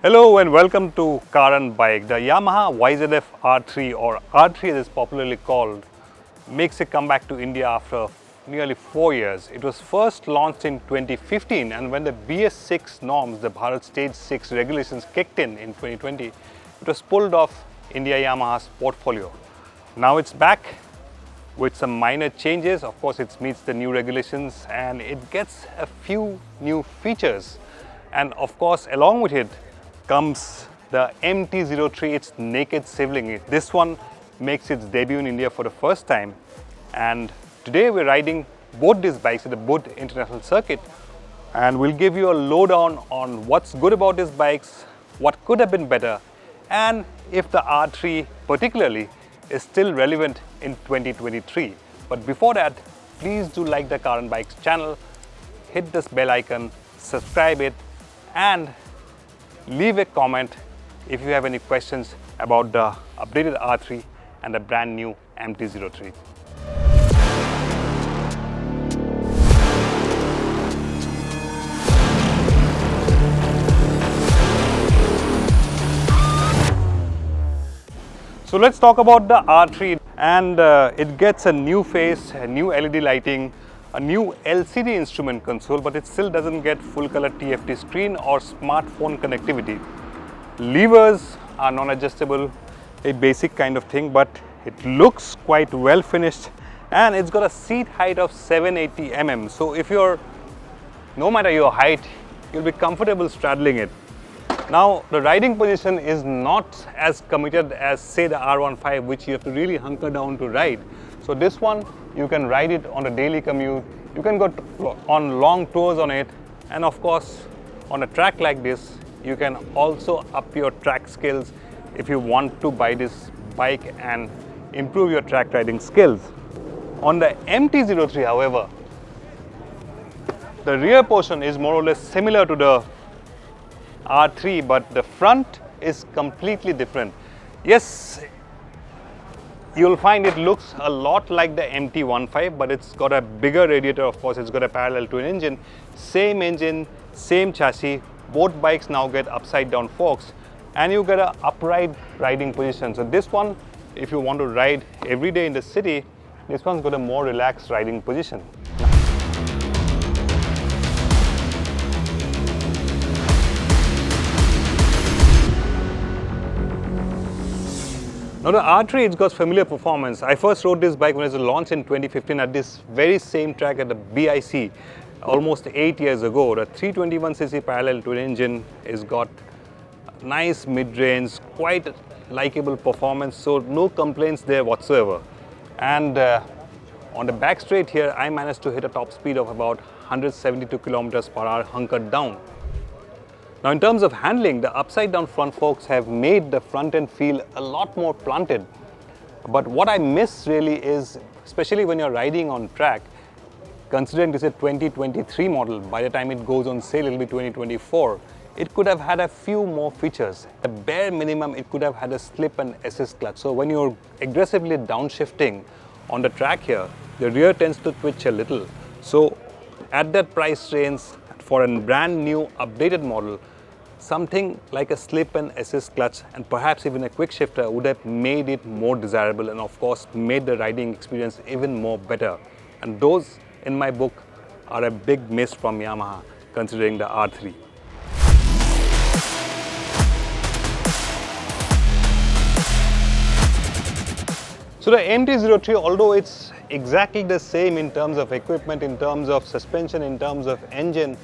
Hello and welcome to Carandbike. The Yamaha YZF R3 or R3 as it's popularly called makes a comeback to India after nearly 4 years. It was first launched in 2015 and when the BS6 norms, the Bharat Stage 6 regulations kicked in 2020, it was pulled off India Yamaha's portfolio. Now it's back with some minor changes. Of course, it meets the new regulations and it gets a few new features. And of course, along with it comes the MT-03, its naked sibling. This one makes its debut in India for the first time. And today we're riding both these bikes at the Buddh International Circuit. And we'll give you a lowdown on what's good about these bikes, what could have been better, and if the R3 particularly is still relevant in 2023. But before that, please do like the carandbike channel, hit this bell icon, subscribe it, and leave a comment if you have any questions about the updated R3 and the brand new MT-03. So let's talk about the R3, and it gets a new face, a new LED lighting, a new LCD instrument console, but it still doesn't get full color TFT screen or smartphone connectivity. Levers are non-adjustable, a basic kind of thing, but it looks quite well finished and it's got a seat height of 780 mm. So if no matter your height, you'll be comfortable straddling it. Now the riding position is not as committed as say the R15, which you have to really hunker down to ride. So this one, you can ride it on a daily commute, you can go on long tours on it, and of course on a track like this, you can also up your track skills if you want to buy this bike and improve your track riding skills. On the MT-03, however, the rear portion is more or less similar to the R3, but the front is completely different. Yes, you'll find it looks a lot like the MT-15, but it's got a bigger radiator. Of course, it's got a parallel twin engine, same chassis. Both bikes now get upside down forks and you get an upright riding position. So this one, if you want to ride every day in the city, this one's got a more relaxed riding position. Now the R3, it's got familiar performance. I first rode this bike when it was launched in 2015 at this very same track at the BIC almost 8 years ago. The 321cc parallel twin engine has got nice mid-range, quite likable performance, so no complaints there whatsoever. And on the back straight here, I managed to hit a top speed of about 172 kilometers per hour hunkered down. Now in terms of handling, the upside down front forks have made the front end feel a lot more planted. But what I miss really is, especially when you're riding on track, considering this is a 2023 model, by the time it goes on sale, it'll be 2024, it could have had a few more features. The bare minimum, it could have had a slip and assist clutch. So when you're aggressively downshifting on the track here, the rear tends to twitch a little. So at that price range, for a brand new updated model, something like a slip and assist clutch and perhaps even a quick shifter would have made it more desirable and of course made the riding experience even more better. And those, in my book, are a big miss from Yamaha considering the R3. So the MT-03, although it's exactly the same in terms of equipment, in terms of suspension, in terms of engine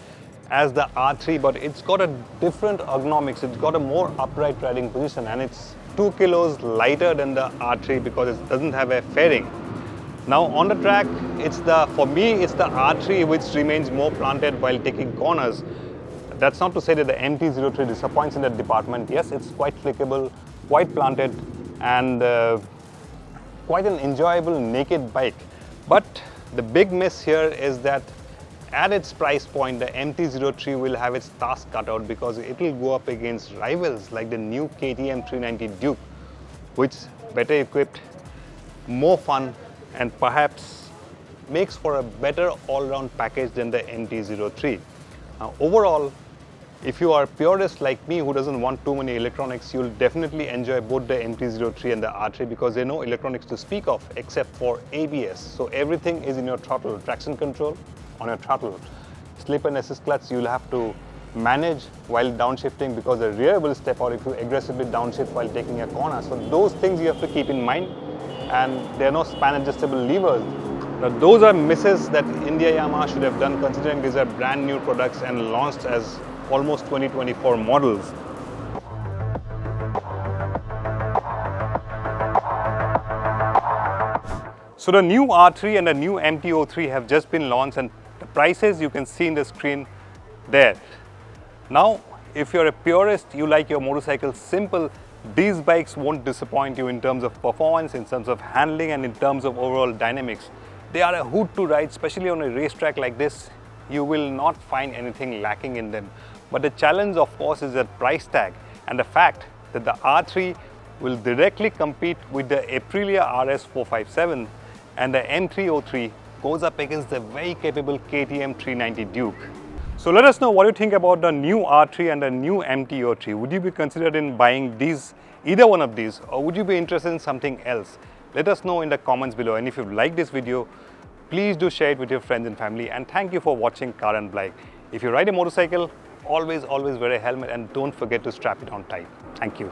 as the R3, but it's got a different ergonomics. It's got a more upright riding position and it's 2 kilos lighter than the R3 because it doesn't have a fairing. Now on the track, for me, it's the R3 which remains more planted while taking corners. That's not to say that the MT-03 disappoints in that department. Yes, it's quite flickable, quite planted, and quite an enjoyable naked bike. But the big miss here is that at its price point, the MT-03 will have its task cut out because it will go up against rivals like the new KTM 390 Duke, which better equipped, more fun, and perhaps makes for a better all-round package than the MT-03. Now, overall, If you are a purist like me who doesn't want too many electronics, you'll definitely enjoy both the MT-03 and the R3 because there are no electronics to speak of except for ABS. So everything is in your throttle, traction control on your throttle. Slip and assist clutch you'll have to manage while downshifting because the rear will step out if you aggressively downshift while taking a corner. So those things you have to keep in mind, and there are no span adjustable levers. Now those are misses that India Yamaha should have done, considering these are brand new products and launched as almost 2024 models. So the new R3 and the new MT-03 have just been launched, and the prices you can see in the screen there. Now, if you're a purist, you like your motorcycle simple, these bikes won't disappoint you in terms of performance, in terms of handling, and in terms of overall dynamics. They are a hoot to ride, especially on a racetrack like this. You will not find anything lacking in them. But the challenge, of course, is the price tag and the fact that the R3 will directly compete with the Aprilia RS 457 and the MT-03 goes up against the very capable KTM 390 Duke. So let us know what you think about the new R3 and the new MT-03. Would you be considered in buying these, either one of these, or would you be interested in something else? Let us know in the comments below, and if you like this video, please do share it with your friends and family, and thank you for watching Car and Bike. If you ride a motorcycle, always wear a helmet and don't forget to strap it on tight. Thank you.